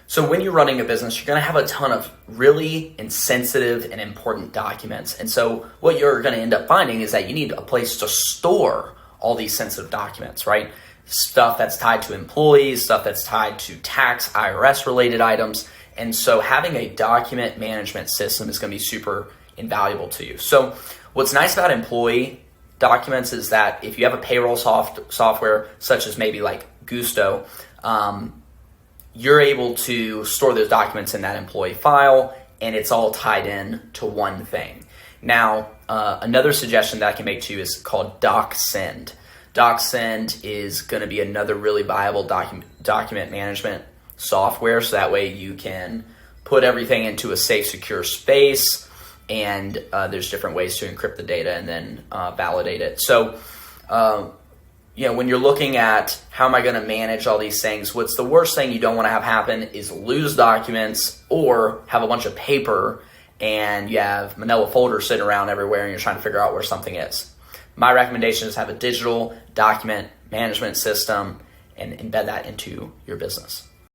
So when you're running a business, you're going to have a ton of really sensitive and important documents. And so what you're going to end up finding is that you need a place to store all these sensitive documents, right? Stuff that's tied to employees, stuff that's tied to tax, IRS related items. And so having a document management system is going to be super invaluable to you. So what's nice about employee documents is that if you have a payroll software, such as maybe like Gusto, you're able to store those documents in that employee file, and it's all tied in to one thing. Now, another suggestion that I can make to you is called DocSend. DocSend is going to be another really viable document management software, so that way you can put everything into a safe, secure space, and there's different ways to encrypt the data and then validate it. So, when you're looking at how am I going to manage all these things, what's the worst thing you don't want to have happen is lose documents or have a bunch of paper and you have manila folders sitting around everywhere and you're trying to figure out where something is. My recommendation is have a digital document management system and embed that into your business.